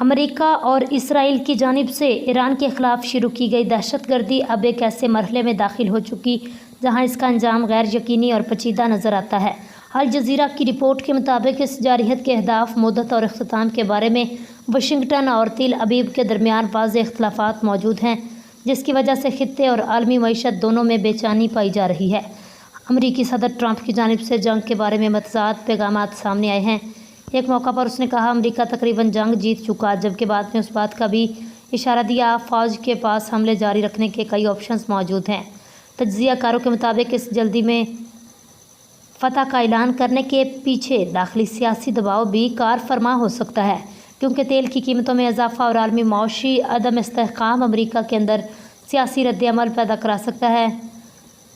امریکہ اور اسرائیل کی جانب سے ایران کے خلاف شروع کی گئی دہشت گردی اب ایک ایسے مرحلے میں داخل ہو چکی جہاں اس کا انجام غیر یقینی اور پیچیدہ نظر آتا ہے۔ الجزیرہ کی رپورٹ کے مطابق اس جارحیت کے اہداف، مدت اور اختتام کے بارے میں واشنگٹن اور تل ابیب کے درمیان واضح اختلافات موجود ہیں، جس کی وجہ سے خطے اور عالمی معیشت دونوں میں بے چینی پائی جا رہی ہے۔ امریکی صدر ٹرمپ کی جانب سے جنگ کے بارے میں متضاد پیغامات سامنے آئے ہیں۔ ایک موقع پر اس نے کہا امریکہ تقریباً جنگ جیت چکا، جبکہ بعد میں اس بات کا بھی اشارہ دیا فوج کے پاس حملے جاری رکھنے کے کئی آپشنز موجود ہیں۔ تجزیہ کاروں کے مطابق اس جلدی میں فتح کا اعلان کرنے کے پیچھے داخلی سیاسی دباؤ بھی کار فرما ہو سکتا ہے، کیونکہ تیل کی قیمتوں میں اضافہ اور عالمی معاشی عدم استحکام امریکہ کے اندر سیاسی رد عمل پیدا کرا سکتا ہے۔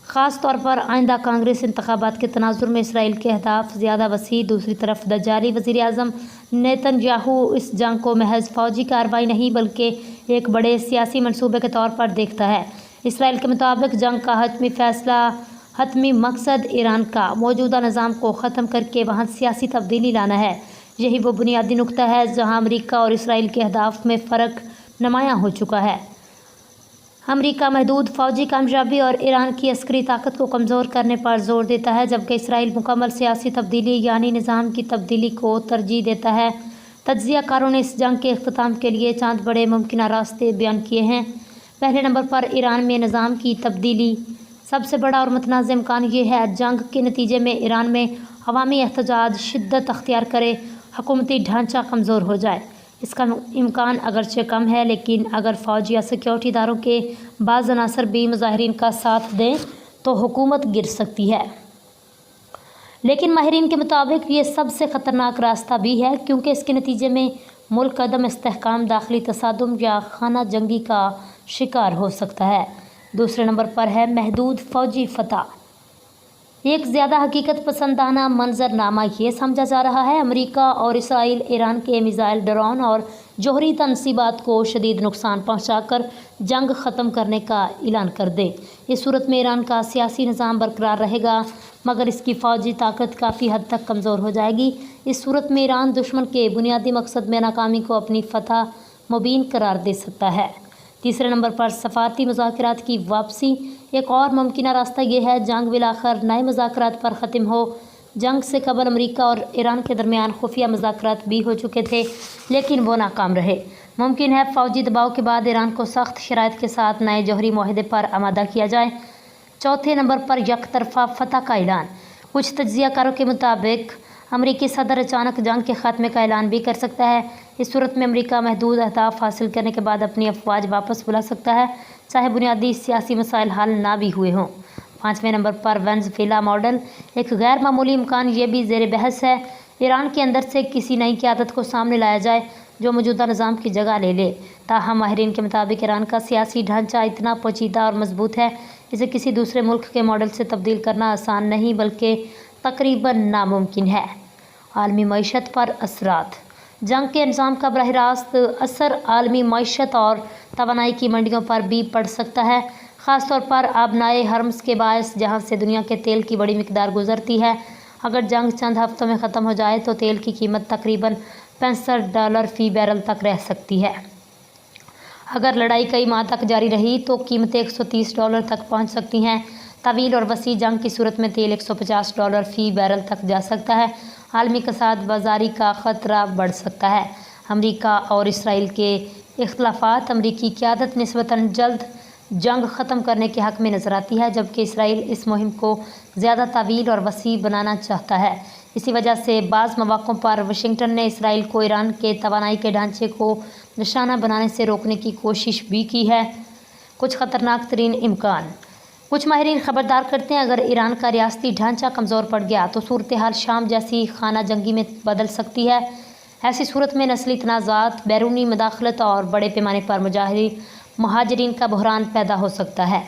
خاص طور پر آئندہ کانگریس انتخابات کے تناظر میں اسرائیل کے اہداف زیادہ وسیع۔ دوسری طرف دجالی وزیر اعظم نیتن یاہو اس جنگ کو محض فوجی کارروائی نہیں بلکہ ایک بڑے سیاسی منصوبے کے طور پر دیکھتا ہے۔ اسرائیل کے مطابق جنگ کا حتمی مقصد ایران کا موجودہ نظام کو ختم کر کے وہاں سیاسی تبدیلی لانا ہے۔ یہی وہ بنیادی نقطہ ہے جہاں امریکہ اور اسرائیل کے اہداف میں فرق نمایاں ہو چکا ہے۔ امریکہ محدود فوجی کامیابی اور ایران کی عسکری طاقت کو کمزور کرنے پر زور دیتا ہے، جبکہ اسرائیل مکمل سیاسی تبدیلی یعنی نظام کی تبدیلی کو ترجیح دیتا ہے۔ تجزیہ کاروں نے اس جنگ کے اختتام کے لیے چند بڑے ممکنہ راستے بیان کیے ہیں۔ پہلے نمبر پر ایران میں نظام کی تبدیلی۔ سب سے بڑا اور متنازع امکان یہ ہے جنگ کے نتیجے میں ایران میں عوامی احتجاج شدت اختیار کرے، حکومتی ڈھانچہ کمزور ہو جائے۔ اس کا امکان اگرچہ کم ہے، لیکن اگر فوج یا سیکیورٹی اداروں کے بعض عناصر بھی مظاہرین کا ساتھ دیں تو حکومت گر سکتی ہے۔ لیکن ماہرین کے مطابق یہ سب سے خطرناک راستہ بھی ہے، کیونکہ اس کے نتیجے میں ملک عدم استحکام، داخلی تصادم یا خانہ جنگی کا شکار ہو سکتا ہے۔ دوسرے نمبر پر ہے محدود فوجی فتح۔ ایک زیادہ حقیقت پسندانہ منظر نامہ یہ سمجھا جا رہا ہے امریکہ اور اسرائیل ایران کے میزائل، ڈرون اور جوہری تنصیبات کو شدید نقصان پہنچا کر جنگ ختم کرنے کا اعلان کر دے۔ اس صورت میں ایران کا سیاسی نظام برقرار رہے گا، مگر اس کی فوجی طاقت کافی حد تک کمزور ہو جائے گی۔ اس صورت میں ایران دشمن کے بنیادی مقصد میں ناکامی کو اپنی فتح مبین قرار دے سکتا ہے۔ تیسرے نمبر پر سفارتی مذاکرات کی واپسی۔ ایک اور ممکنہ راستہ یہ ہے جنگ بالآخر نئے مذاکرات پر ختم ہو۔ جنگ سے قبل امریکہ اور ایران کے درمیان خفیہ مذاکرات بھی ہو چکے تھے، لیکن وہ ناکام رہے۔ ممکن ہے فوجی دباؤ کے بعد ایران کو سخت شرائط کے ساتھ نئے جوہری معاہدے پر آمادہ کیا جائے۔ چوتھے نمبر پر یک طرفہ فتح کا اعلان۔ کچھ تجزیہ کاروں کے مطابق امریکی صدر اچانک جنگ کے خاتمے کا اعلان بھی کر سکتا ہے۔ اس صورت میں امریکہ محدود اہداف حاصل کرنے کے بعد اپنی افواج واپس بلا سکتا ہے، چاہے بنیادی سیاسی مسائل حل نہ بھی ہوئے ہوں۔ پانچویں نمبر پر وینزویلا ماڈل۔ ایک غیر معمولی امکان یہ بھی زیر بحث ہے ایران کے اندر سے کسی نئی قیادت کو سامنے لایا جائے جو موجودہ نظام کی جگہ لے لے۔ تاہم ماہرین کے مطابق ایران کا سیاسی ڈھانچہ اتنا پیچیدہ اور مضبوط ہے، اسے کسی دوسرے ملک کے ماڈل سے تبدیل کرنا آسان نہیں بلکہ تقریباً ناممکن ہے۔ عالمی معیشت پر اثرات۔ جنگ کے نظام کا براہ راست اثر عالمی معیشت اور توانائی کی منڈیوں پر بھی پڑ سکتا ہے، خاص طور پر آبنائے ہرمز کے باعث جہاں سے دنیا کے تیل کی بڑی مقدار گزرتی ہے۔ اگر جنگ چند ہفتوں میں ختم ہو جائے تو تیل کی قیمت تقریباً $65 فی بیرل تک رہ سکتی ہے۔ اگر لڑائی کئی ماہ تک جاری رہی تو قیمتیں $130 تک پہنچ سکتی ہیں۔ طویل اور وسیع جنگ کی صورت میں تیل $150 فی بیرل تک جا سکتا ہے۔ عالمی کساد بازاری کا خطرہ بڑھ سکتا ہے۔ امریکہ اور اسرائیل کے اختلافات۔ امریکی قیادت نسبتاً جلد جنگ ختم کرنے کے حق میں نظر آتی ہے، جبکہ اسرائیل اس مہم کو زیادہ طویل اور وسیع بنانا چاہتا ہے۔ اسی وجہ سے بعض مواقع پر واشنگٹن نے اسرائیل کو ایران کے توانائی کے ڈھانچے کو نشانہ بنانے سے روکنے کی کوشش بھی کی ہے۔ کچھ خطرناک ترین امکان۔ کچھ ماہرین خبردار کرتے ہیں اگر ایران کا ریاستی ڈھانچہ کمزور پڑ گیا تو صورتحال شام جیسی خانہ جنگی میں بدل سکتی ہے۔ ایسی صورت میں نسلی تنازعات، بیرونی مداخلت اور بڑے پیمانے پر مہاجرین کا بحران پیدا ہو سکتا ہے۔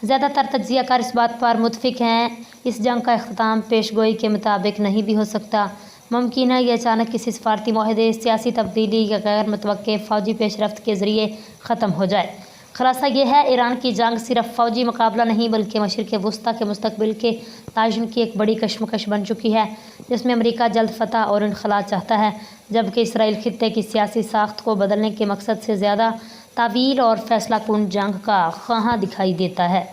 زیادہ تر تجزیہ کار اس بات پر متفق ہیں اس جنگ کا اختتام پیش گوئی کے مطابق نہیں بھی ہو سکتا۔ ممکن ہے یہ اچانک کسی سفارتی معاہدے، سیاسی تبدیلی یا غیر متوقع فوجی پیش رفت کے ذریعے ختم ہو جائے۔ خلاصہ یہ ہے، ایران کی جنگ صرف فوجی مقابلہ نہیں بلکہ مشرق وسطیٰ کے مستقبل کے تعین کی ایک بڑی کشمکش بن چکی ہے، جس میں امریکہ جلد فتح اور انخلاء چاہتا ہے، جبکہ اسرائیل خطے کی سیاسی ساخت کو بدلنے کے مقصد سے زیادہ طویل اور فیصلہ کن جنگ کا خواہاں دکھائی دیتا ہے۔